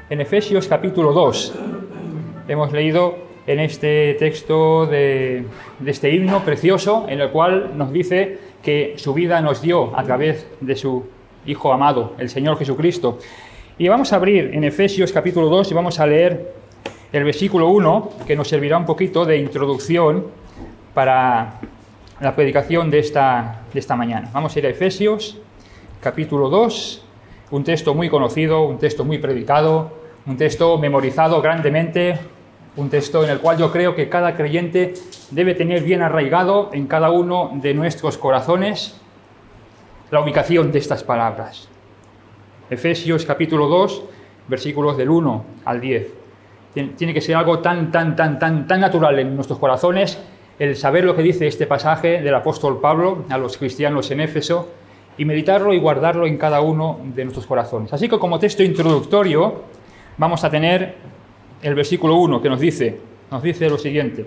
en Efesios capítulo 2. Hemos leído en este texto de este himno precioso, en el cual nos dice que su vida nos dio a través de su Hijo amado, el Señor Jesucristo. Y vamos a abrir en Efesios capítulo 2 y vamos a leer el versículo 1, que nos servirá un poquito de introducción para la predicación de esta mañana. Vamos a ir a Efesios capítulo 2, un texto muy conocido, un texto muy predicado, un texto memorizado grandemente, un texto en el cual yo creo que cada creyente debe tener bien arraigado en cada uno de nuestros corazones la ubicación de estas palabras. Efesios capítulo 2, versículos del 1 al 10. Tiene que ser algo tan natural en nuestros corazones el saber lo que dice este pasaje del apóstol Pablo a los cristianos en Éfeso y meditarlo y guardarlo en cada uno de nuestros corazones. Así que como texto introductorio vamos a tener el versículo 1 que nos dice lo siguiente: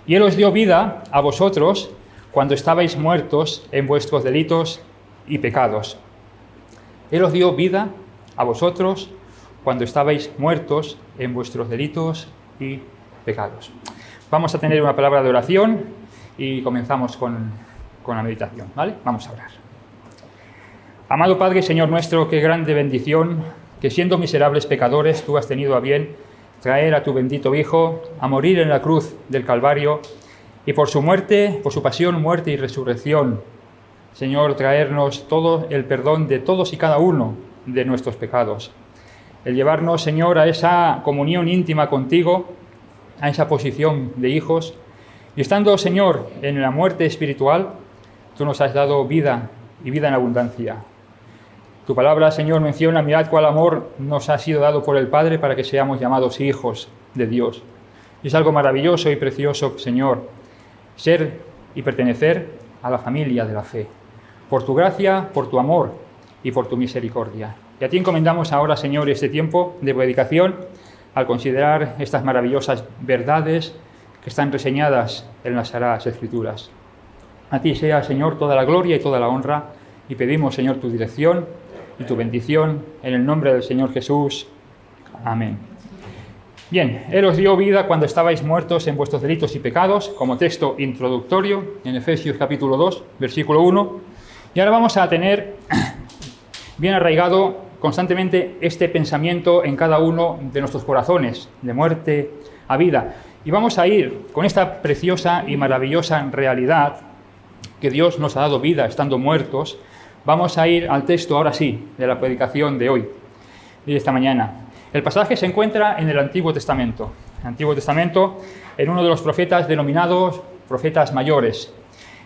y Él os dio vida a vosotros cuando estabais muertos en vuestros delitos y pecados. Él os dio vida a vosotros cuando estabais muertos en vuestros delitos y pecados. Vamos a tener una palabra de oración y comenzamos con la meditación, ¿vale? Vamos a orar. Amado Padre, Señor nuestro, qué grande bendición que siendo miserables pecadores tú has tenido a bien traer a tu bendito Hijo a morir en la cruz del Calvario y por su muerte, por su pasión, muerte y resurrección, Señor, traernos todo el perdón de todos y cada uno de nuestros pecados. El llevarnos, Señor, a esa comunión íntima contigo, a esa posición de hijos. Y estando, Señor, en la muerte espiritual, tú nos has dado vida y vida en abundancia. Tu palabra, Señor, menciona: mirad cuál amor nos ha sido dado por el Padre para que seamos llamados hijos de Dios. Y es algo maravilloso y precioso, Señor, ser y pertenecer a la familia de la fe. Por tu gracia, por tu amor y por tu misericordia. Y a ti encomendamos ahora, Señor, este tiempo de predicación al considerar estas maravillosas verdades que están reseñadas en las Sagradas Escrituras. A ti sea, Señor, toda la gloria y toda la honra, y pedimos, Señor, tu dirección y tu bendición en el nombre del Señor Jesús. Amén. Bien, Él os dio vida cuando estabais muertos en vuestros delitos y pecados, como texto introductorio en Efesios capítulo 2, versículo 1. Y ahora vamos a tener bien arraigado constantemente este pensamiento en cada uno de nuestros corazones, de muerte a vida. Y vamos a ir con esta preciosa y maravillosa realidad que Dios nos ha dado vida estando muertos. Vamos a ir al texto, ahora sí, de la predicación de hoy, de esta mañana. El pasaje se encuentra en el Antiguo Testamento. El Antiguo Testamento, en uno de los profetas denominados profetas mayores.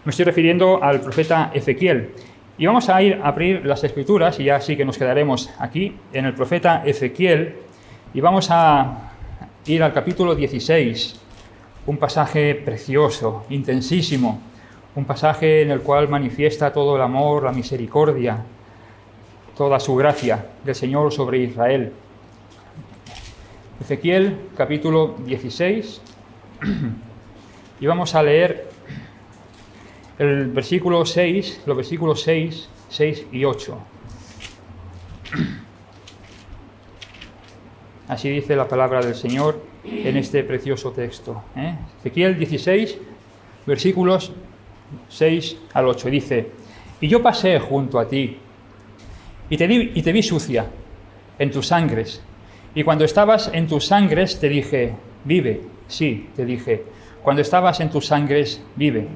Me estoy refiriendo al profeta Ezequiel. Y vamos a ir a abrir las Escrituras, y ya sí que nos quedaremos aquí, en el profeta Ezequiel, y vamos a ir al capítulo 16, un pasaje precioso, intensísimo, un pasaje en el cual manifiesta todo el amor, la misericordia, toda su gracia del Señor sobre Israel. Ezequiel, capítulo 16, y vamos a leer el versículo 6, los versículos 6 y 8. Así dice la palabra del Señor en este precioso texto. Ezequiel 16, versículos 6 al 8. Dice: y yo pasé junto a ti, y te vi sucia en tus sangres, y cuando estabas en tus sangres te dije, vive. Sí, te dije, cuando estabas en tus sangres, vive.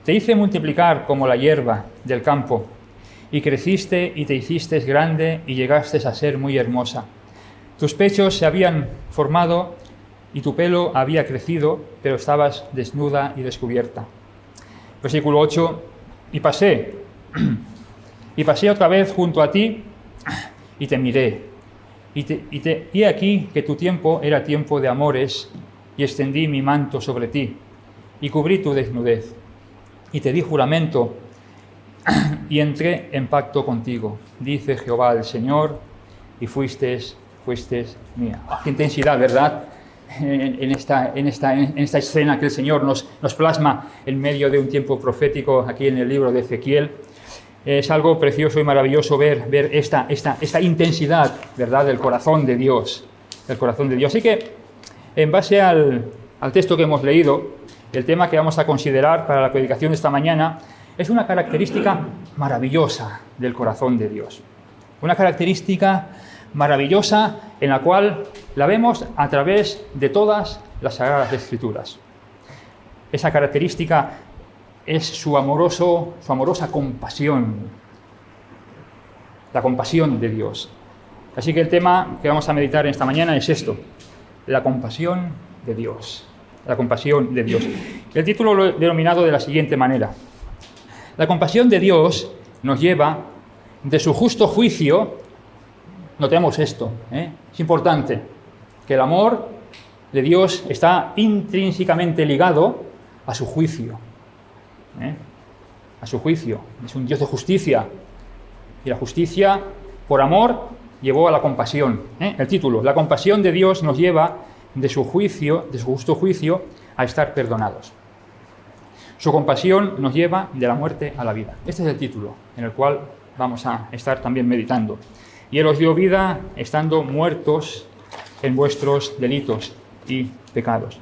Te hice multiplicar como la hierba del campo, y creciste y te hiciste grande y llegaste a ser muy hermosa. Tus pechos se habían formado y tu pelo había crecido, pero estabas desnuda y descubierta. Versículo 8, y pasé otra vez junto a ti y te miré. Y aquí que tu tiempo era tiempo de amores, y extendí mi manto sobre ti, y cubrí tu desnudez. Y te di juramento, y entré en pacto contigo, dice Jehová el Señor, y fuiste mía. Qué intensidad, ¿verdad? En esta escena que el Señor nos plasma en medio de un tiempo profético aquí en el libro de Ezequiel. Es algo precioso y maravilloso ver esta intensidad, ¿verdad?, del corazón de Dios. Del corazón de Dios. Así que, en base al texto que hemos leído, el tema que vamos a considerar para la predicación de esta mañana es una característica maravillosa del corazón de Dios. Una característica maravillosa en la cual la vemos a través de todas las Sagradas Escrituras. Esa característica es su amorosa compasión, la compasión de Dios. Así que el tema que vamos a meditar en esta mañana es esto, la compasión de Dios. La compasión de Dios. El título lo he denominado de la siguiente manera. La compasión de Dios nos lleva de su justo juicio. Notemos esto, es importante, que el amor de Dios está intrínsecamente ligado a su juicio. A su juicio. Es un Dios de justicia. Y la justicia, por amor, llevó a la compasión. El título, la compasión de Dios nos lleva de su juicio, de su justo juicio, a estar perdonados. Su compasión nos lleva de la muerte a la vida. Este es el título en el cual vamos a estar también meditando. Y Él os dio vida estando muertos en vuestros delitos y pecados.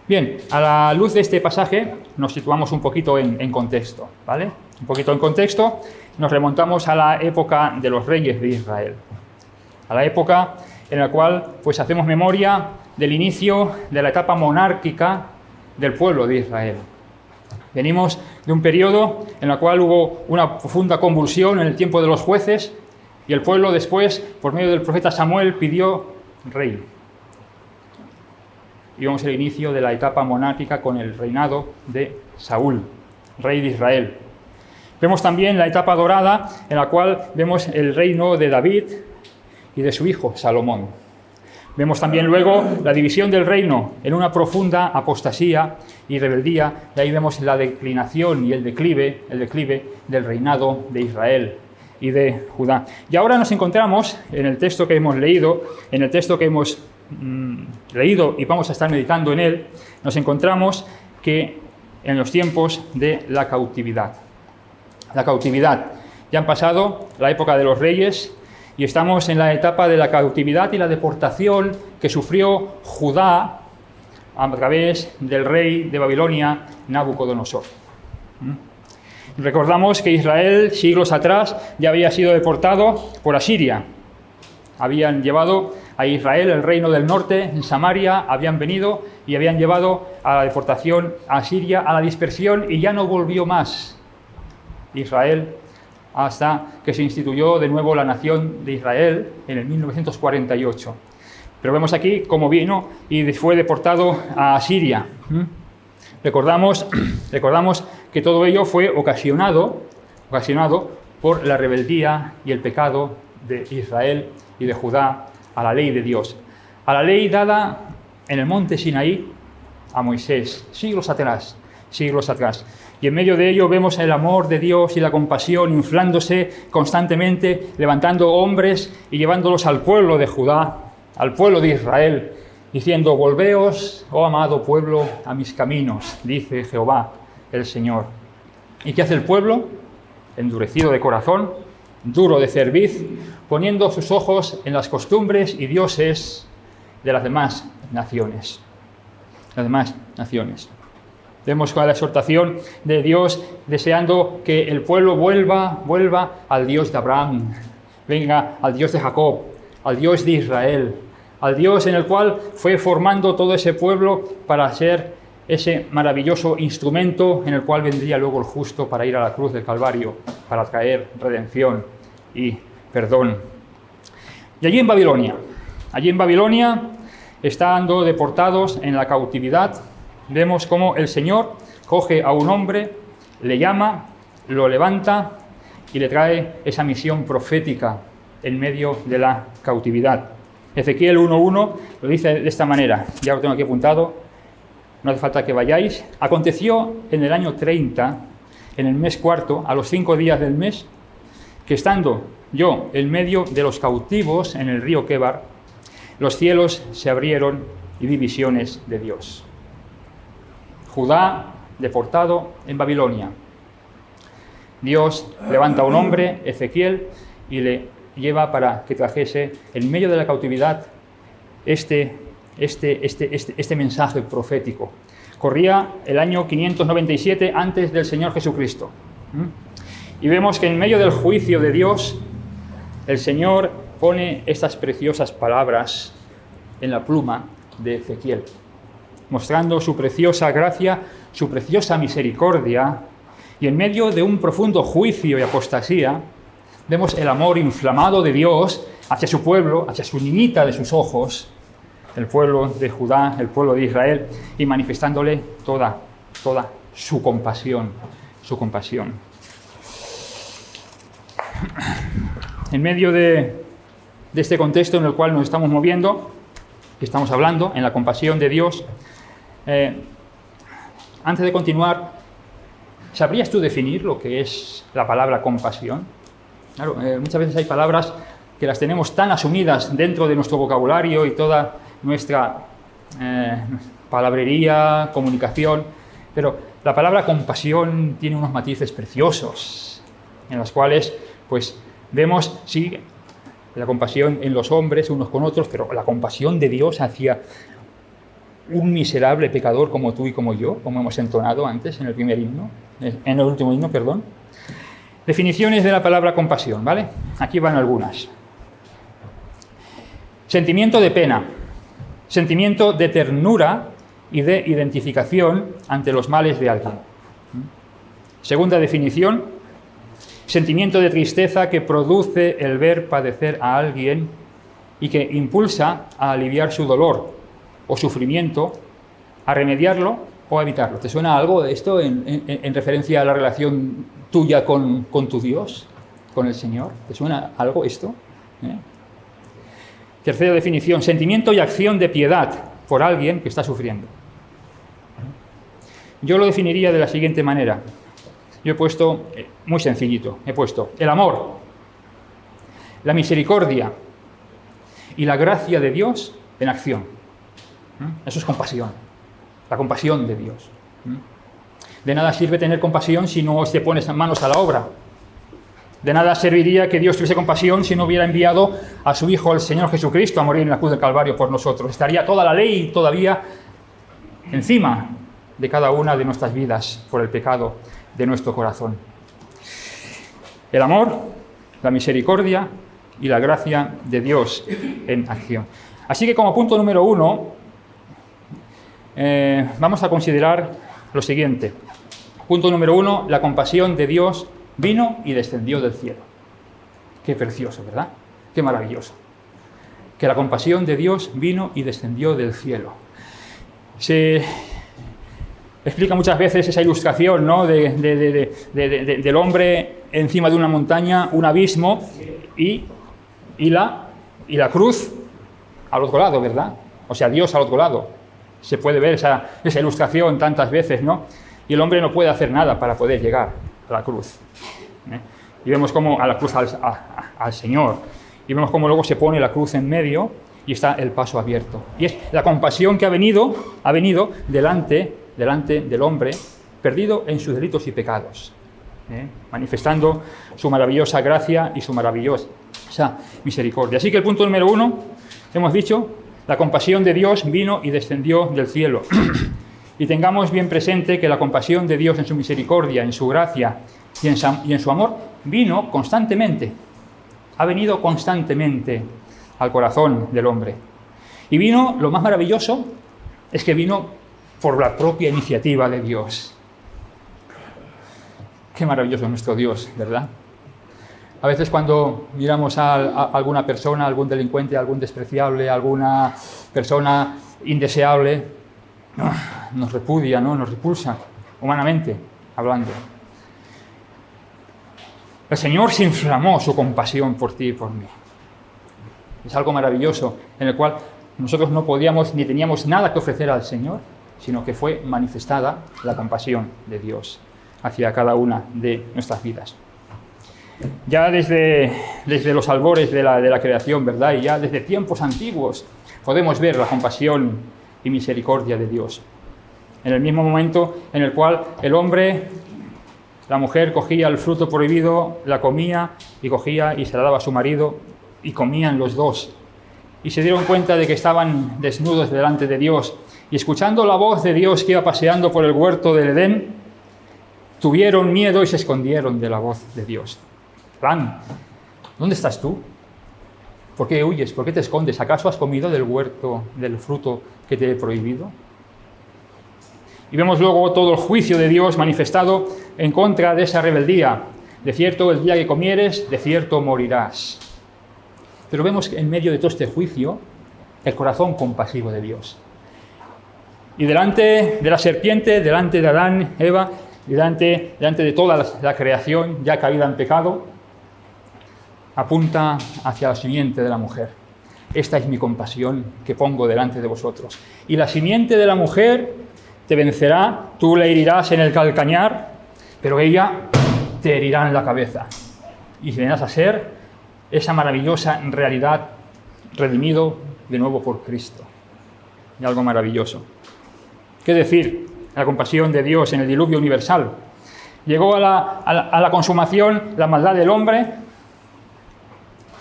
Bien, a la luz de este pasaje nos situamos un poquito en contexto, ¿vale? Un poquito en contexto, nos remontamos a la época de los reyes de Israel. A la época en la cual pues hacemos memoria del inicio de la etapa monárquica del pueblo de Israel. Venimos de un periodo en el cual hubo una profunda convulsión en el tiempo de los jueces y el pueblo después, por medio del profeta Samuel, pidió rey. Y vemos el inicio de la etapa monárquica con el reinado de Saúl, rey de Israel. Vemos también la etapa dorada en la cual vemos el reino de David y de su hijo Salomón. Vemos también luego la división del reino en una profunda apostasía y rebeldía, y ahí vemos la declinación y el declive del reinado de Israel y de Judá. Y ahora nos encontramos en el texto que hemos leído, leído y vamos a estar meditando en él, nos encontramos que en los tiempos de la cautividad. La cautividad. Ya han pasado la época de los reyes, y estamos en la etapa de la cautividad y la deportación que sufrió Judá a través del rey de Babilonia, Nabucodonosor. Recordamos que Israel, siglos atrás, ya había sido deportado por Asiria. Habían llevado a Israel, el reino del norte, en Samaria, habían venido y habían llevado a la deportación a Asiria, a la dispersión, y ya no volvió más Israel hasta que se instituyó de nuevo la nación de Israel en el 1948. Pero vemos aquí cómo vino y fue deportado a Asiria. Recordamos que todo ello fue ocasionado por la rebeldía y el pecado de Israel y de Judá a la ley de Dios. A la ley dada en el monte Sinaí a Moisés, siglos atrás. Y en medio de ello vemos el amor de Dios y la compasión inflándose constantemente, levantando hombres y llevándolos al pueblo de Judá, al pueblo de Israel, diciendo: volveos, oh amado pueblo, a mis caminos, dice Jehová el Señor. ¿Y qué hace el pueblo? Endurecido de corazón, duro de cerviz, poniendo sus ojos en las costumbres y dioses de las demás naciones. Vemos con la exhortación de Dios deseando que el pueblo vuelva al Dios de Abraham, venga al Dios de Jacob, al Dios de Israel, al Dios en el cual fue formando todo ese pueblo para ser ese maravilloso instrumento en el cual vendría luego el justo para ir a la cruz del Calvario, para traer redención y perdón. Y allí en Babilonia, estando deportados en la cautividad, vemos cómo el Señor coge a un hombre, le llama, lo levanta y le trae esa misión profética en medio de la cautividad. Ezequiel 1:1 lo dice de esta manera, ya lo tengo aquí apuntado, no hace falta que vayáis. Aconteció en el año 30, en el mes cuarto, a los 5 días del mes, que estando yo en medio de los cautivos en el río Quebar, los cielos se abrieron y vi visiones de Dios. Judá deportado en Babilonia. Dios levanta a un hombre, Ezequiel, y le lleva para que trajese en medio de la cautividad este mensaje profético. Corría el año 597 antes del Señor Jesucristo. Y vemos que en medio del juicio de Dios, el Señor pone estas preciosas palabras en la pluma de Ezequiel, mostrando su preciosa gracia, su preciosa misericordia, y en medio de un profundo juicio y apostasía, vemos el amor inflamado de Dios hacia su pueblo, hacia su niñita de sus ojos, el pueblo de Judá, el pueblo de Israel, y manifestándole toda su compasión, En medio de este contexto en el cual nos estamos moviendo, que estamos hablando, en la compasión de Dios, antes de continuar, ¿sabrías tú definir lo que es la palabra compasión? Claro, muchas veces hay palabras que las tenemos tan asumidas dentro de nuestro vocabulario y toda nuestra palabrería, comunicación, pero la palabra compasión tiene unos matices preciosos, en los cuales pues vemos, sí, la compasión en los hombres unos con otros, pero la compasión de Dios hacia un miserable pecador como tú y como yo, como hemos entonado antes en el primer himno, en el último himno, perdón. Definiciones de la palabra compasión, ¿vale? Aquí van algunas. Sentimiento de pena, sentimiento de ternura y de identificación ante los males de alguien. Segunda definición, sentimiento de tristeza que produce el ver padecer a alguien y que impulsa a aliviar su dolor o sufrimiento, a remediarlo o a evitarlo. ¿Te suena algo de esto en referencia a la relación tuya con tu Dios, con el Señor? ¿Te suena algo esto? Tercera definición, sentimiento y acción de piedad por alguien que está sufriendo. Yo lo definiría de la siguiente manera. Yo he puesto, muy sencillito, he puesto el amor, la misericordia y la gracia de Dios en acción. Eso es compasión, la compasión de Dios. De nada sirve tener compasión si no te pones manos a la obra. De nada serviría que Dios tuviese compasión si no hubiera enviado a su Hijo, el Señor Jesucristo, a morir en la cruz del Calvario por nosotros. Estaría toda la ley todavía encima de cada una de nuestras vidas por el pecado de nuestro corazón. El amor, la misericordia y la gracia de Dios en acción. Así que como punto número 1, vamos a considerar lo siguiente. Punto número 1, la compasión de Dios vino y descendió del cielo. Qué precioso, ¿verdad? Qué maravilloso. Que la compasión de Dios vino y descendió del cielo. Se explica muchas veces esa ilustración, ¿no? del hombre encima de una montaña, un abismo y la cruz al otro lado, ¿verdad? O sea, Dios al otro lado. Se puede ver esa ilustración tantas veces, ¿no? Y el hombre no puede hacer nada para poder llegar a la cruz. Y vemos cómo a la cruz al Señor. Y vemos cómo luego se pone la cruz en medio y está el paso abierto. Y es la compasión que ha venido delante del hombre perdido en sus delitos y pecados, manifestando su maravillosa gracia y su maravillosa misericordia. Así que el punto número 1, hemos dicho, la compasión de Dios vino y descendió del cielo. Y tengamos bien presente que la compasión de Dios en su misericordia, en su gracia y en su amor vino constantemente, ha venido constantemente al corazón del hombre. Y vino, lo más maravilloso, es que vino por la propia iniciativa de Dios. Qué maravilloso es nuestro Dios, ¿verdad? A veces cuando miramos a alguna persona, algún delincuente, algún despreciable, alguna persona indeseable, nos repudia, ¿no? Nos repulsa, humanamente hablando. El Señor se inflamó su compasión por ti y por mí. Es algo maravilloso en el cual nosotros no podíamos ni teníamos nada que ofrecer al Señor, sino que fue manifestada la compasión de Dios hacia cada una de nuestras vidas. Ya desde los albores de la creación, ¿verdad? Y ya desde tiempos antiguos podemos ver la compasión y misericordia de Dios. En el mismo momento en el cual el hombre La mujer cogía el fruto prohibido, la comía y cogía y se la daba a su marido y comían los dos. Y se dieron cuenta de que estaban desnudos delante de Dios. Y escuchando la voz de Dios que iba paseando por el huerto del Edén, tuvieron miedo y se escondieron de la voz de Dios. Adán, ¿dónde estás tú? ¿Por qué huyes? ¿Por qué te escondes? ¿Acaso has comido del huerto, del fruto que te he prohibido? Y vemos luego todo el juicio de Dios manifestado en contra de esa rebeldía. De cierto, el día que comieres, de cierto morirás. Pero vemos en medio de todo este juicio el corazón compasivo de Dios. Y delante de la serpiente, delante de Adán, Eva, delante de toda la creación ya caída en pecado, apunta hacia la simiente de la mujer. Esta es mi compasión que pongo delante de vosotros. Y la simiente de la mujer te vencerá, tú le herirás en el calcañar, pero ella te herirá en la cabeza. Y vendrás a ser esa maravillosa realidad, redimido de nuevo por Cristo. Y algo maravilloso. ¿Qué decir? La compasión de Dios en el diluvio universal. Llegó a la consumación la maldad del hombre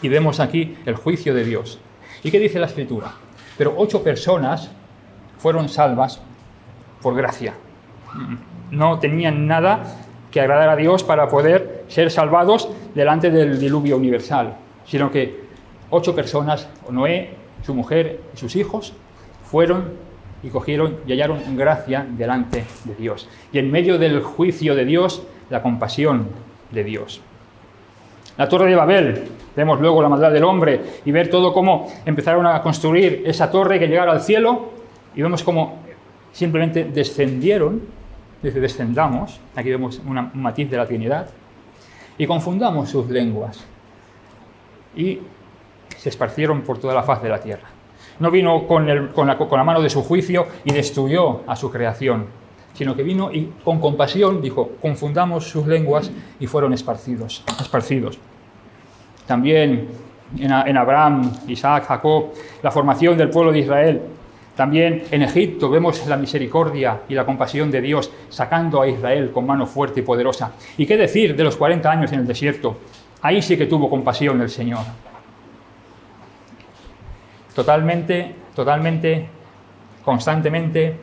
y vemos aquí el juicio de Dios. ¿Y qué dice la Escritura? Pero 8 personas fueron salvas por gracia. No tenían nada que agradar a Dios para poder ser salvados delante del diluvio universal, sino que 8 personas, Noé, su mujer y sus hijos, fueron y cogieron y hallaron gracia delante de Dios. Y en medio del juicio de Dios, la compasión de Dios. La Torre de Babel, vemos luego la maldad del hombre y ver todo cómo empezaron a construir esa torre que llegara al cielo y vemos cómo simplemente descendieron, dice descendamos, aquí vemos un matiz de la Trinidad, y confundamos sus lenguas y se esparcieron por toda la faz de la tierra. No vino con la mano de su juicio y destruyó a su creación, sino que vino y con compasión dijo, confundamos sus lenguas y fueron esparcidos. También en Abraham, Isaac, Jacob, la formación del pueblo de Israel. También en Egipto vemos la misericordia y la compasión de Dios sacando a Israel con mano fuerte y poderosa. ¿Y qué decir de los 40 años en el desierto? Ahí sí que tuvo compasión el Señor. Totalmente, constantemente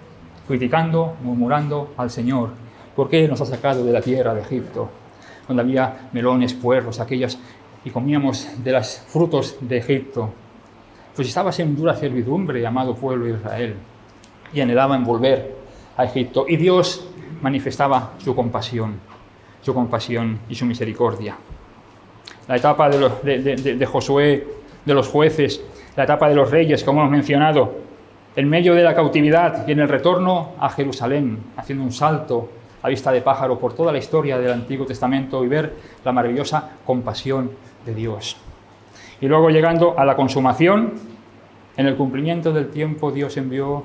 criticando, murmurando al Señor. ¿Por qué nos ha sacado de la tierra de Egipto? Donde había melones, puerros, aquellas, y comíamos de los frutos de Egipto. Pues estabas en dura servidumbre, amado pueblo de Israel, y anhelaban volver a Egipto. Y Dios manifestaba su compasión y su misericordia. La etapa de Josué, de los jueces, la etapa de los reyes, como hemos mencionado, en medio de la cautividad y en el retorno a Jerusalén, haciendo un salto a vista de pájaro por toda la historia del Antiguo Testamento y ver la maravillosa compasión de Dios. Y luego llegando a la consumación, en el cumplimiento del tiempo Dios envió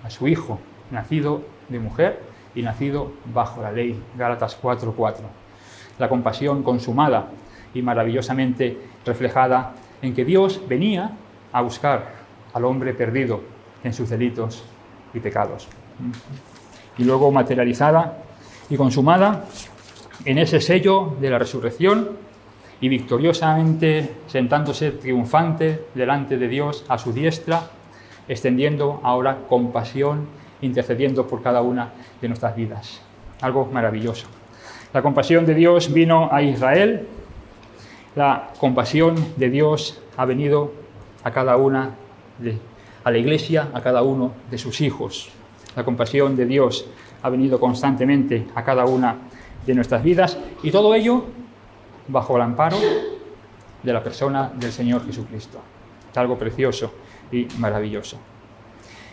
a su Hijo, nacido de mujer y nacido bajo la ley, Gálatas 4:4. La compasión consumada y maravillosamente reflejada en que Dios venía a buscar al hombre perdido en sus delitos y pecados. Y luego materializada y consumada en ese sello de la resurrección y victoriosamente sentándose triunfante delante de Dios a su diestra, extendiendo ahora compasión, intercediendo por cada una de nuestras vidas. Algo maravilloso. La compasión de Dios vino a Israel, la compasión de Dios ha venido a cada una a la Iglesia, a cada uno de sus hijos. La compasión de Dios ha venido constantemente a cada una de nuestras vidas y todo ello bajo el amparo de la persona del Señor Jesucristo. Es algo precioso y maravilloso.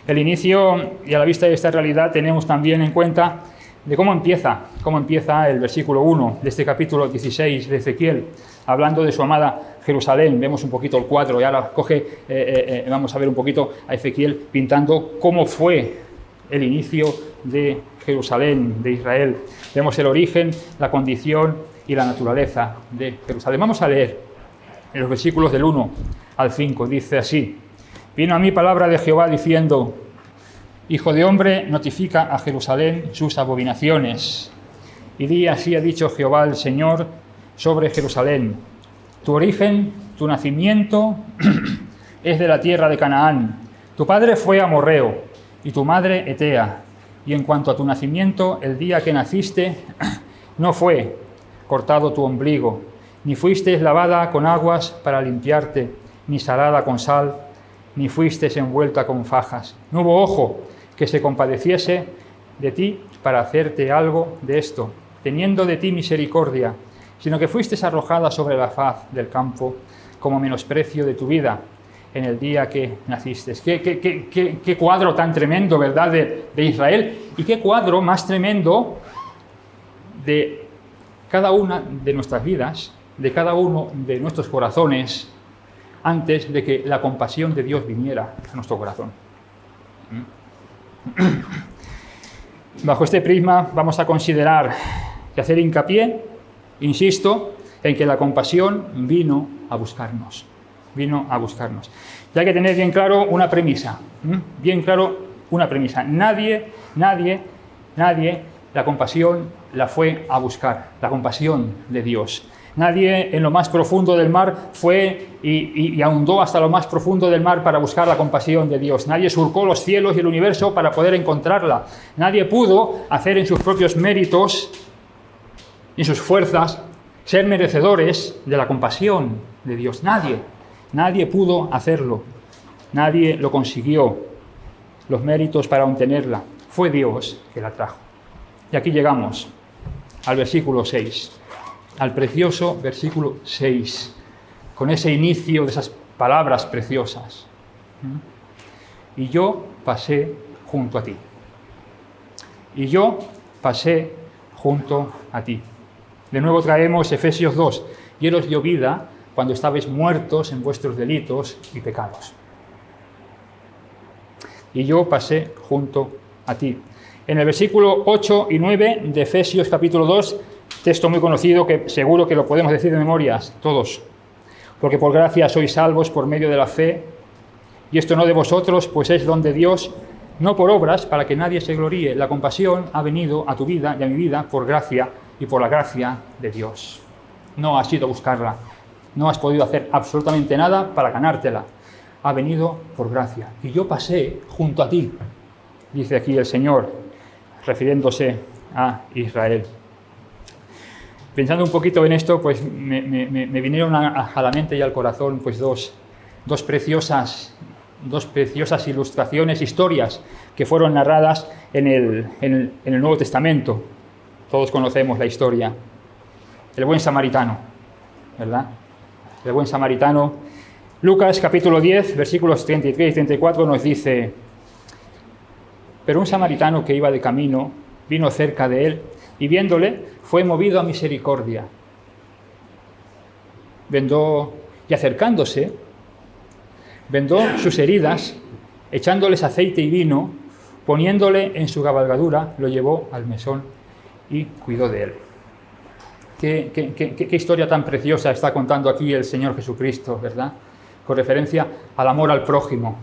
El inicio y a la vista de esta realidad tenemos también en cuenta de cómo empieza el versículo 1 de este capítulo 16 de Ezequiel, hablando de su amada Jerusalén. Vemos un poquito el cuadro y ahora vamos a ver un poquito a Ezequiel pintando cómo fue el inicio de Jerusalén, de Israel. Vemos el origen, la condición y la naturaleza de Jerusalén. Vamos a leer en los versículos del 1 al 5. Dice así: Vino a mí palabra de Jehová diciendo: Hijo de hombre, notifica a Jerusalén sus abominaciones y di: así ha dicho Jehová el Señor sobre Jerusalén. Tu origen, tu nacimiento es de la tierra de Canaán. Tu padre fue amorreo y tu madre hetea. Y en cuanto a tu nacimiento, el día que naciste, no fue cortado tu ombligo, ni fuiste lavada con aguas para limpiarte, ni salada con sal, ni fuiste envuelta con fajas. No hubo ojo que se compadeciese de ti para hacerte algo de esto, teniendo de ti misericordia, sino que fuiste arrojada sobre la faz del campo como menosprecio de tu vida en el día que naciste. Qué cuadro tan tremendo, ¿verdad?, de Israel, y qué cuadro más tremendo de cada una de nuestras vidas, de cada uno de nuestros corazones, antes de que la compasión de Dios viniera a nuestro corazón. Bajo este prisma vamos a considerar y hacer hincapié, insisto, en que la compasión vino a buscarnos. Vino a buscarnos. Y hay que tener bien claro una premisa. Bien claro una premisa. Nadie, la compasión la fue a buscar. La compasión de Dios. Nadie en lo más profundo del mar fue y ahondó hasta lo más profundo del mar para buscar la compasión de Dios. Nadie surcó los cielos y el universo para poder encontrarla. Nadie pudo hacer en sus propios méritos y sus fuerzas ser merecedores de la compasión de Dios. Nadie pudo hacerlo. Nadie lo consiguió. Los méritos para obtenerla. Fue Dios que la trajo. Y aquí llegamos al versículo 6. Al precioso versículo 6, con ese inicio de esas palabras preciosas. Y yo pasé junto a ti. Y yo pasé junto a ti. De nuevo traemos Efesios 2. Y Él os dio vida cuando estabais muertos en vuestros delitos y pecados. Y yo pasé junto a ti. En el versículo 8 y 9 de Efesios capítulo 2, texto muy conocido que seguro que lo podemos decir de memorias todos. Porque por gracia sois salvos por medio de la fe, y esto no de vosotros, pues es don de Dios, no por obras, para que nadie se gloríe. La compasión ha venido a tu vida y a mi vida por gracia y por la gracia de Dios. No has ido a buscarla, no has podido hacer absolutamente nada para ganártela. Ha venido por gracia. Y yo pasé junto a ti, dice aquí el Señor, refiriéndose a Israel. Pensando un poquito en esto, pues me vinieron a la mente y al corazón pues dos preciosas ilustraciones, historias que fueron narradas en el Nuevo Testamento. Todos conocemos la historia. El buen samaritano, ¿verdad? El buen samaritano. Lucas capítulo 10, versículos 33 y 34 nos dice: pero un samaritano que iba de camino vino cerca de él y viéndole fue movido a misericordia. Vendó y acercándose, vendó sus heridas, echándoles aceite y vino, poniéndole en su cabalgadura, lo llevó al mesón y cuidó de él. Qué historia tan preciosa está contando aquí el Señor Jesucristo, ¿verdad? Con referencia al amor al prójimo.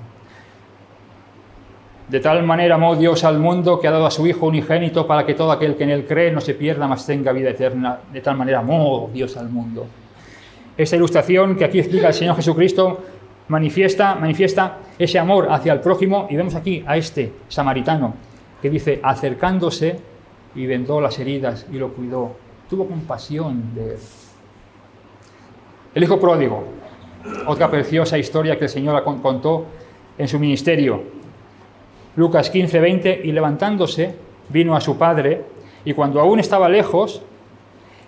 De tal manera amó Dios al mundo que ha dado a su Hijo unigénito para que todo aquel que en él cree no se pierda, mas tenga vida eterna. De tal manera amó Dios al mundo. Esta ilustración que aquí explica el Señor Jesucristo manifiesta ese amor hacia el prójimo, y vemos aquí a este samaritano que dice: acercándose y vendó las heridas y lo cuidó. Tuvo compasión de él. El hijo pródigo, otra preciosa historia que el Señor contó en su ministerio. Lucas 15, 20, y levantándose, vino a su padre, y cuando aún estaba lejos,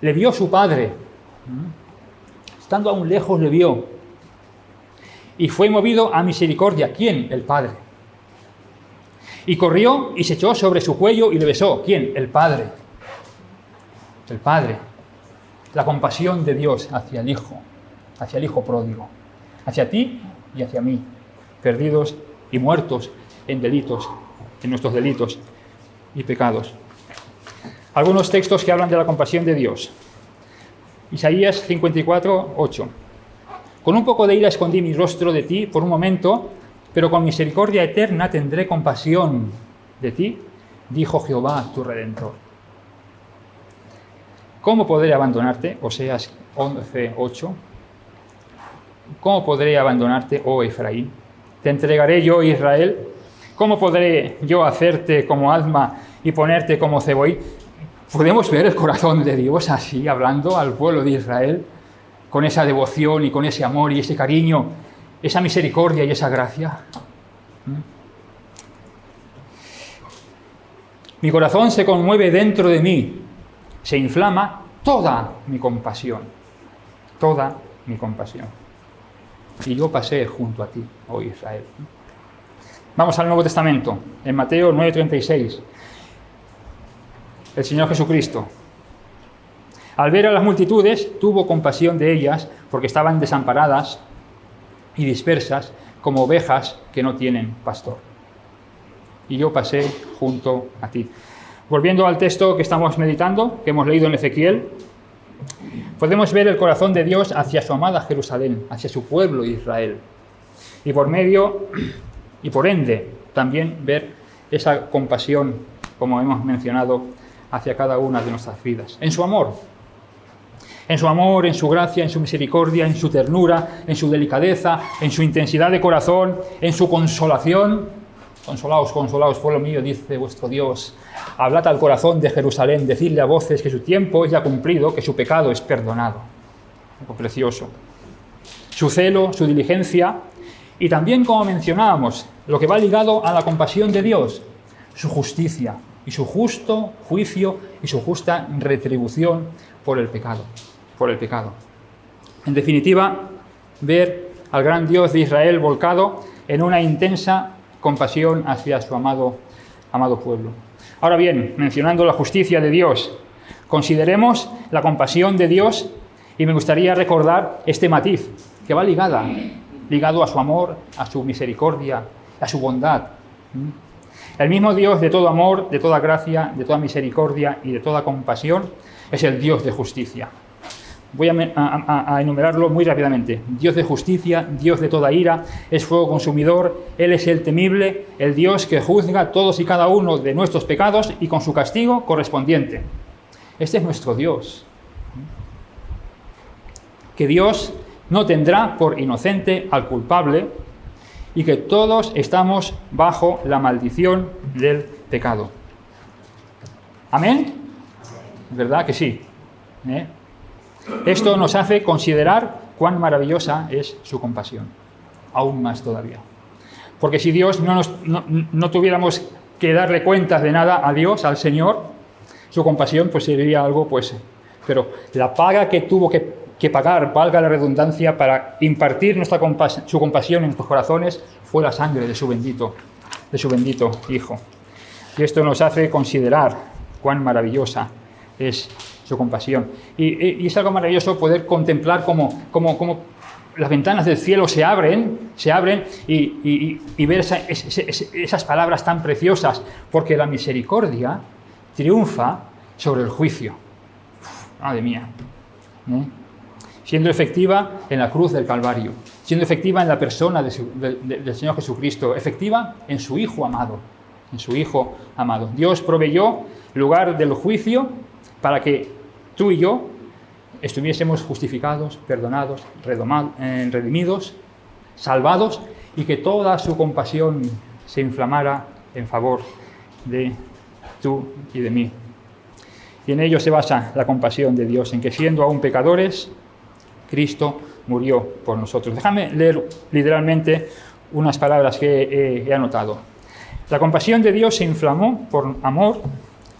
le vio su padre. Estando aún lejos, le vio. Y fue movido a misericordia. ¿Quién? El padre. Y corrió y se echó sobre su cuello y le besó. ¿Quién? El padre. El padre. La compasión de Dios hacia el hijo pródigo. Hacia ti y hacia mí, perdidos y muertos en nuestros delitos y pecados. Algunos textos que hablan de la compasión de Dios. Isaías 54, 8. Con un poco de ira escondí mi rostro de ti por un momento, pero con misericordia eterna tendré compasión de ti, dijo Jehová tu Redentor. ¿Cómo podré abandonarte? Oseas 11:8. ¿Cómo podré abandonarte, oh Efraín? Te entregaré yo, Israel. ¿Cómo podré yo hacerte como Adma y ponerte como Zeboí? Podemos ver el corazón de Dios así, hablando al pueblo de Israel, con esa devoción y con ese amor y ese cariño, esa misericordia y esa gracia. Mi corazón se conmueve dentro de mí, se inflama toda mi compasión, toda mi compasión. Y yo pasé junto a ti, oh Israel. Vamos al Nuevo Testamento, en Mateo 9:36. El Señor Jesucristo, al ver a las multitudes, tuvo compasión de ellas porque estaban desamparadas y dispersas como ovejas que no tienen pastor. Y yo pasé junto a ti. Volviendo al texto que estamos meditando, que hemos leído en Ezequiel, podemos ver el corazón de Dios hacia su amada Jerusalén, hacia su pueblo Israel. Y por medio, y por ende, también ver esa compasión, como hemos mencionado, hacia cada una de nuestras vidas. En su amor, en su gracia, en su misericordia, en su ternura, en su delicadeza, en su intensidad de corazón, en su consolación. Consolaos, consolaos, pueblo mío, dice vuestro Dios. Hablad al corazón de Jerusalén, decidle a voces que su tiempo es ya cumplido, que su pecado es perdonado. Algo precioso. Su celo, su diligencia y también, como mencionábamos, lo que va ligado a la compasión de Dios, su justicia y su justo juicio y su justa retribución por el pecado. En definitiva, ver al gran Dios de Israel volcado en una intensa compasión hacia su amado pueblo. Ahora bien, mencionando la justicia de Dios, consideremos la compasión de Dios y me gustaría recordar este matiz que va ligado a su amor, a su misericordia, a su bondad. El mismo Dios de todo amor, de toda gracia, de toda misericordia y de toda compasión es el Dios de justicia. Voy a enumerarlo muy rápidamente. Dios de justicia, Dios de toda ira, es fuego consumidor, Él es el temible, el Dios que juzga todos y cada uno de nuestros pecados y con su castigo correspondiente. Este es nuestro Dios. Que Dios no tendrá por inocente al culpable y que todos estamos bajo la maldición del pecado. ¿Amén? ¿Verdad que sí? Esto nos hace considerar cuán maravillosa es su compasión, aún más todavía. Porque si Dios no tuviéramos que darle cuentas de nada a Dios, al Señor, su compasión pues sería algo, pero la paga que tuvo que pagar, valga la redundancia, para impartir su compasión en nuestros corazones, fue la sangre de su bendito Hijo. Y esto nos hace considerar cuán maravillosa es su compasión. Y es algo maravilloso poder contemplar cómo las ventanas del cielo se abren y ver esas palabras tan preciosas, porque la misericordia triunfa sobre el juicio. Madre mía. Siendo efectiva en la cruz del Calvario, siendo efectiva en la persona del Señor Jesucristo, efectiva en su Hijo amado, Dios proveyó lugar del juicio para que tú y yo estuviésemos justificados, perdonados, redimidos, salvados, y que toda su compasión se inflamara en favor de tú y de mí. Y en ello se basa la compasión de Dios, en que siendo aún pecadores, Cristo murió por nosotros. Déjame leer literalmente unas palabras que he anotado. La compasión de Dios se inflamó por amor,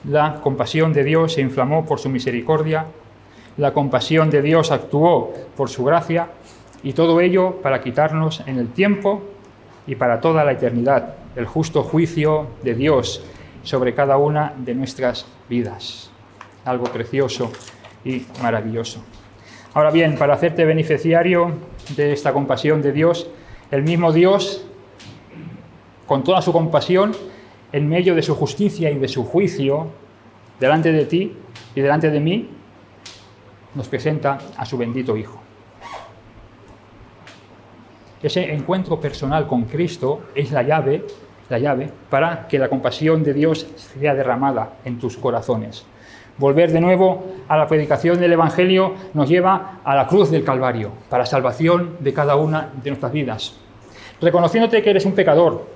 la compasión de Dios se inflamó por su misericordia, la compasión de Dios actuó por su gracia, y todo ello para quitarnos en el tiempo y para toda la eternidad el justo juicio de Dios sobre cada una de nuestras vidas. Algo precioso y maravilloso. Ahora bien, para hacerte beneficiario de esta compasión de Dios, el mismo Dios, con toda su compasión, en medio de su justicia y de su juicio, delante de ti y delante de mí, nos presenta a su bendito Hijo. Ese encuentro personal con Cristo es la llave para que la compasión de Dios sea derramada en tus corazones. Volver de nuevo a la predicación del Evangelio nos lleva a la cruz del Calvario, para salvación de cada una de nuestras vidas. Reconociéndote que eres un pecador,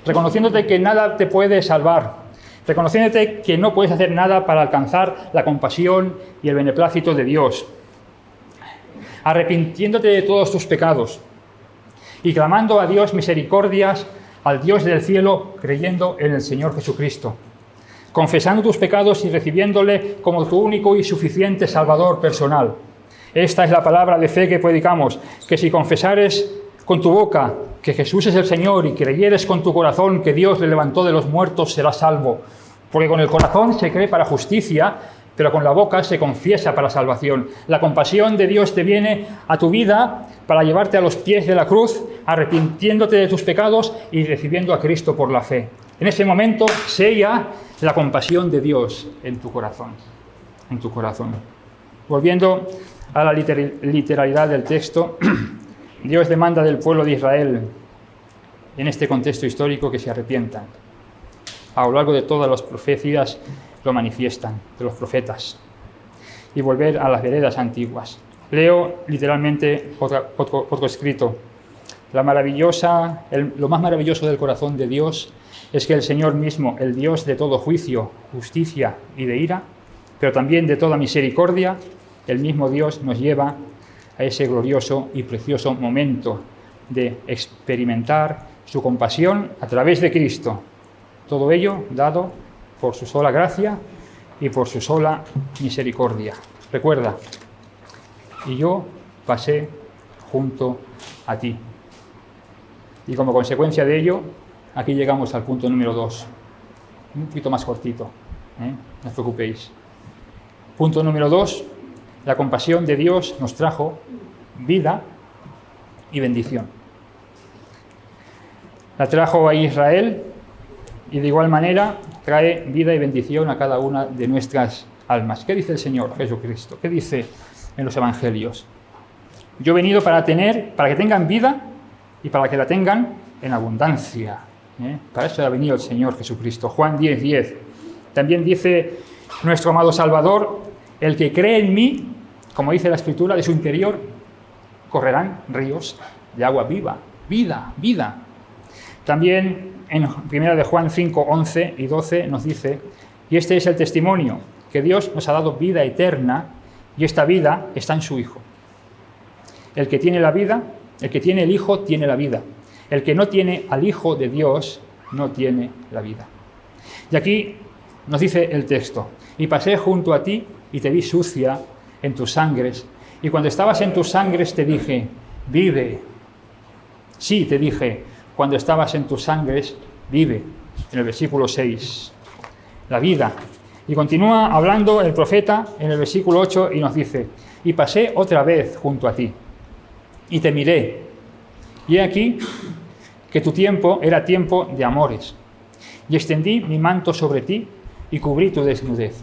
reconociéndote que nada te puede salvar, reconociéndote que no puedes hacer nada para alcanzar la compasión y el beneplácito de Dios, arrepintiéndote de todos tus pecados y clamando a Dios misericordias, al Dios del cielo, creyendo en el Señor Jesucristo, confesando tus pecados y recibiéndole como tu único y suficiente Salvador personal. Esta es la palabra de fe que predicamos, que si confesares con tu boca que Jesús es el Señor y creyeres con tu corazón que Dios le levantó de los muertos, serás salvo. Porque con el corazón se cree para justicia, pero con la boca se confiesa para salvación. La compasión de Dios te viene a tu vida para llevarte a los pies de la cruz, arrepintiéndote de tus pecados y recibiendo a Cristo por la fe. En ese momento sella la compasión de Dios en tu corazón. En tu corazón. Volviendo a la literalidad del texto, Dios demanda del pueblo de Israel, en este contexto histórico, que se arrepientan. A lo largo de todas las profecías lo manifiestan, de los profetas, y volver a las veredas antiguas. Leo literalmente otro escrito. Lo más maravilloso del corazón de Dios es que el Señor mismo, el Dios de todo juicio, justicia y de ira, pero también de toda misericordia, el mismo Dios nos lleva a ese glorioso y precioso momento de experimentar su compasión a través de Cristo. Todo ello dado por su sola gracia y por su sola misericordia. Recuerda, y yo pasé junto a ti. Y como consecuencia de ello, aquí llegamos al punto número 2. Un poquito más cortito, no os preocupéis. Punto número 2. La compasión de Dios nos trajo vida y bendición. La trajo a Israel y de igual manera trae vida y bendición a cada una de nuestras almas. ¿Qué dice el Señor Jesucristo? ¿Qué dice en los Evangelios? Yo he venido para que tengan vida y para que la tengan en abundancia. Para eso ha venido el Señor Jesucristo. Juan 10:10. También dice nuestro amado Salvador: el que cree en mí, como dice la Escritura, de su interior correrán ríos de agua viva. Vida, vida. También en 1 de Juan 5:11 y 12 nos dice: y este es el testimonio, que Dios nos ha dado vida eterna, y esta vida está en su Hijo. El que tiene la vida, el que tiene el Hijo, tiene la vida. El que no tiene al Hijo de Dios, no tiene la vida. Y aquí nos dice el texto: y pasé junto a ti y te vi sucia en tus sangres, y cuando estabas en tus sangres te dije, vive. Sí, te dije, cuando estabas en tus sangres, vive. En el versículo 6, la vida. Y continúa hablando el profeta en el versículo 8 y nos dice: y pasé otra vez junto a ti, y te miré, y he aquí que tu tiempo era tiempo de amores, y extendí mi manto sobre ti y cubrí tu desnudez.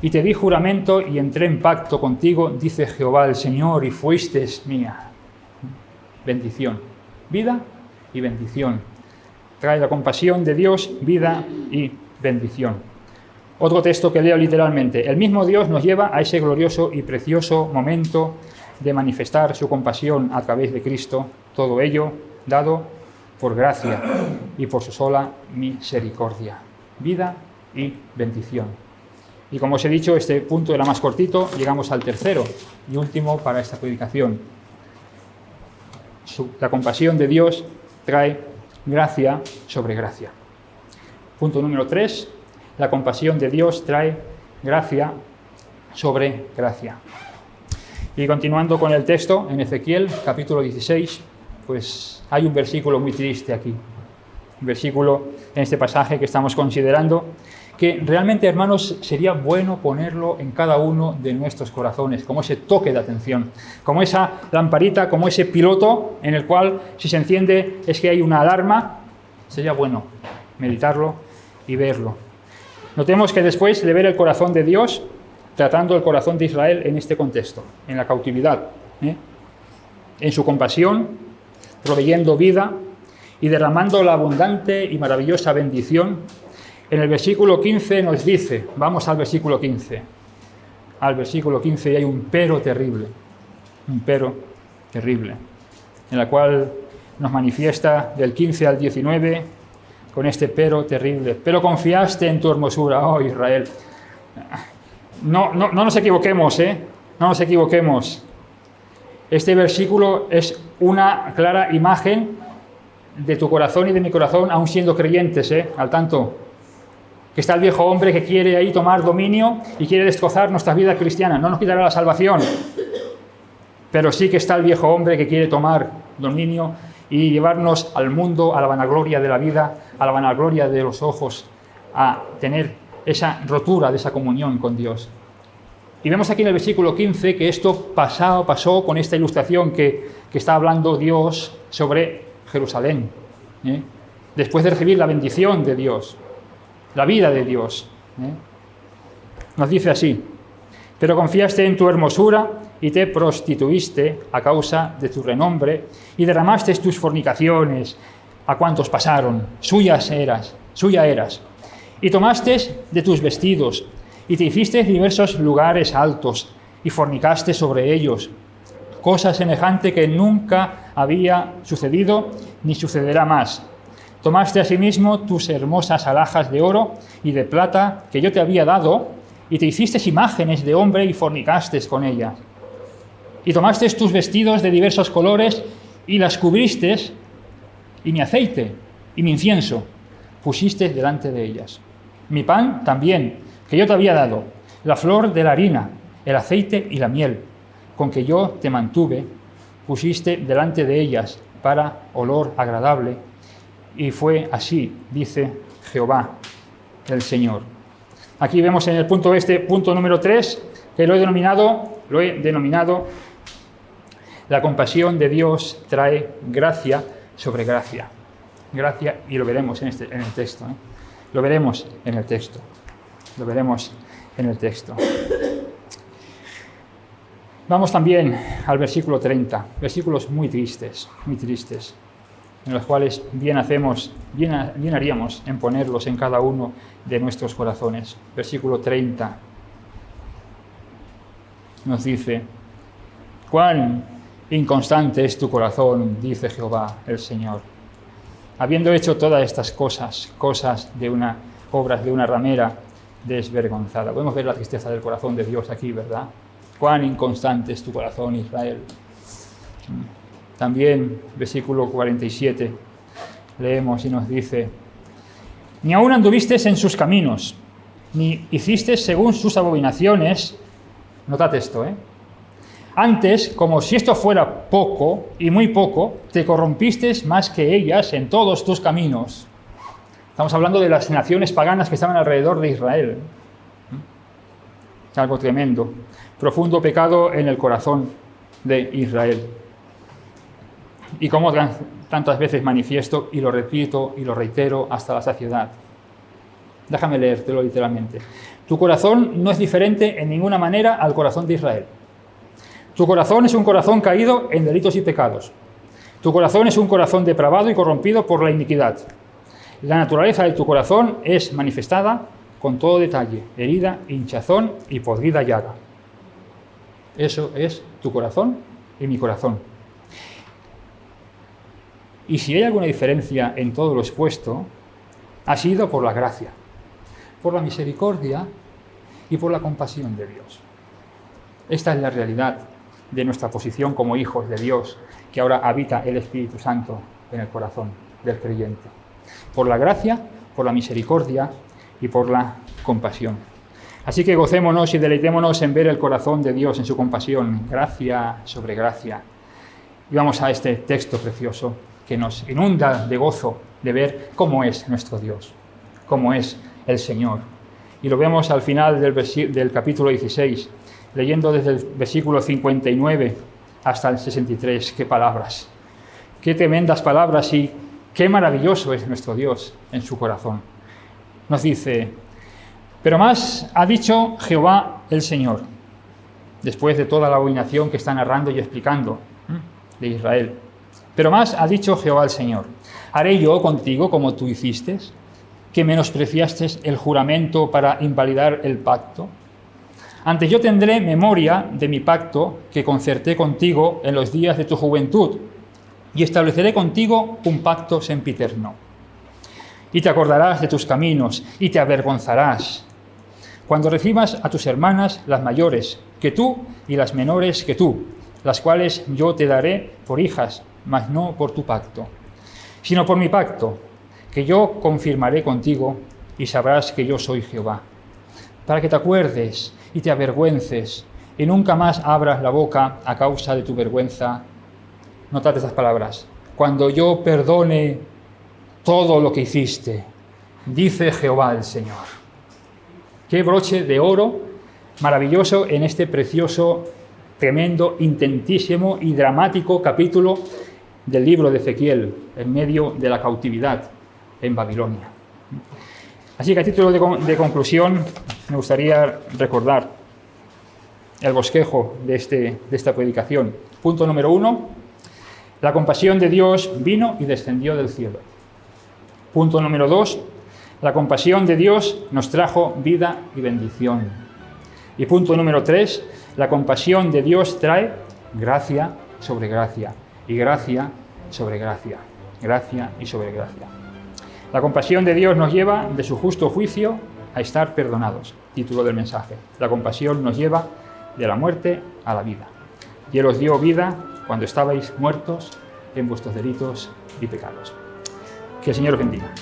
Y te di juramento y entré en pacto contigo, dice Jehová el Señor, y fuiste mía. Bendición, vida y bendición. Trae la compasión de Dios, vida y bendición. Otro texto que leo literalmente: el mismo Dios nos lleva a ese glorioso y precioso momento de manifestar su compasión a través de Cristo, todo ello dado por gracia y por su sola misericordia. Vida y bendición. Y como os he dicho, este punto era más cortito, llegamos al tercero y último para esta predicación. La compasión de Dios trae gracia sobre gracia. Punto número 3, la compasión de Dios trae gracia sobre gracia. Y continuando con el texto, en Ezequiel, capítulo 16, pues hay un versículo muy triste aquí. Un versículo en este pasaje que estamos considerando, que realmente, hermanos, sería bueno ponerlo en cada uno de nuestros corazones, como ese toque de atención, como esa lamparita, como ese piloto en el cual, si se enciende, es que hay una alarma. Sería bueno meditarlo y verlo. Notemos que después de ver el corazón de Dios, tratando el corazón de Israel en este contexto, en la cautividad, en su compasión, proveyendo vida y derramando la abundante y maravillosa bendición, En el versículo 15 nos dice, vamos al versículo 15. Al versículo 15 hay un pero terrible, en la cual nos manifiesta del 15 al 19 con este pero terrible. Pero confiaste en tu hermosura, oh Israel. No nos equivoquemos, no nos equivoquemos. Este versículo es una clara imagen de tu corazón y de mi corazón, aún siendo creyentes, al tanto. Que está el viejo hombre que quiere ahí tomar dominio y quiere destrozar nuestra vida cristiana. No nos quitará la salvación, pero sí que está el viejo hombre que quiere tomar dominio y llevarnos al mundo, a la vanagloria de la vida, a la vanagloria de los ojos, a tener esa rotura de esa comunión con Dios. Y vemos aquí en el versículo 15 que esto pasó con esta ilustración que está hablando Dios sobre Jerusalén, después de recibir la bendición de Dios, la vida de Dios. Nos dice así: pero confiaste en tu hermosura y te prostituiste a causa de tu renombre y derramaste tus fornicaciones a cuantos pasaron, suya eras. Y tomaste de tus vestidos y te hiciste diversos lugares altos y fornicaste sobre ellos, cosa semejante que nunca había sucedido ni sucederá más. Tomaste asimismo tus hermosas alhajas de oro y de plata que yo te había dado y te hiciste imágenes de hombre y fornicaste con ellas. Y tomaste tus vestidos de diversos colores y las cubriste, y mi aceite y mi incienso pusiste delante de ellas. Mi pan también, que yo te había dado, la flor de la harina, el aceite y la miel, con que yo te mantuve, pusiste delante de ellas para olor agradable. Y fue así, dice Jehová, el Señor. Aquí vemos en el punto número 3, que lo he denominado la compasión de Dios trae gracia sobre gracia. Gracia, y lo veremos en el texto. Lo veremos en el texto. Vamos también al versículo 30, versículos muy tristes, en los cuales bien haríamos en ponerlos en cada uno de nuestros corazones. Versículo 30 nos dice: cuán inconstante es tu corazón, dice Jehová el Señor. Habiendo hecho todas estas cosas obras de una ramera desvergonzada. Podemos ver la tristeza del corazón de Dios aquí, ¿verdad? Cuán inconstante es tu corazón, Israel. También, versículo 47, leemos y nos dice: ni aún anduviste en sus caminos, ni hiciste según sus abominaciones. Notad esto, Antes, como si esto fuera poco, y muy poco, te corrompiste más que ellas en todos tus caminos. Estamos hablando de las naciones paganas que estaban alrededor de Israel. Algo tremendo. Profundo pecado en el corazón de Israel. Y como tantas veces manifiesto, y lo repito y lo reitero hasta la saciedad. Déjame leértelo literalmente. Tu corazón no es diferente en ninguna manera al corazón de Israel. Tu corazón es un corazón caído en delitos y pecados. Tu corazón es un corazón depravado y corrompido por la iniquidad. La naturaleza de tu corazón es manifestada con todo detalle: herida, hinchazón y podrida llaga. Eso es tu corazón y mi corazón. Y si hay alguna diferencia en todo lo expuesto, ha sido por la gracia, por la misericordia y por la compasión de Dios. Esta es la realidad de nuestra posición como hijos de Dios, que ahora habita el Espíritu Santo en el corazón del creyente. Por la gracia, por la misericordia y por la compasión. Así que gocémonos y deleitémonos en ver el corazón de Dios en su compasión, gracia sobre gracia. Y vamos a este texto precioso que nos inunda de gozo de ver cómo es nuestro Dios, cómo es el Señor. Y lo vemos al final del capítulo 16, leyendo desde el versículo 59 hasta el 63. ¡Qué palabras! ¡Qué tremendas palabras! Y qué maravilloso es nuestro Dios en su corazón. Nos dice: pero más ha dicho Jehová el Señor, después de toda la abominación que está narrando y explicando de Israel. Pero más ha dicho Jehová el Señor: ¿haré yo contigo como tú hiciste? que menospreciaste el juramento para invalidar el pacto? Antes yo tendré memoria de mi pacto que concerté contigo en los días de tu juventud, y estableceré contigo un pacto sempiterno. Y te acordarás de tus caminos, y te avergonzarás, cuando recibas a tus hermanas, las mayores que tú y las menores que tú, las cuales yo te daré por hijas, mas no por tu pacto, sino por mi pacto, que yo confirmaré contigo, y sabrás que yo soy Jehová, para que te acuerdes y te avergüences, y nunca más abras la boca a causa de tu vergüenza. Notad estas palabras: cuando yo perdone todo lo que hiciste, dice Jehová el Señor. Qué broche de oro maravilloso en este precioso, tremendo, intentísimo y dramático capítulo del libro de Ezequiel, en medio de la cautividad en Babilonia. Así que a título de conclusión, me gustaría recordar el bosquejo de esta predicación. Punto número 1, la compasión de Dios vino y descendió del cielo. Punto número 2, la compasión de Dios nos trajo vida y bendición. Y punto número 3, la compasión de Dios trae gracia sobre gracia, y gracia sobre gracia, gracia y sobre gracia. La compasión de Dios nos lleva de su justo juicio a estar perdonados. Título del mensaje. La compasión nos lleva de la muerte a la vida. Y Él os dio vida cuando estabais muertos en vuestros delitos y pecados. Que el Señor os bendiga.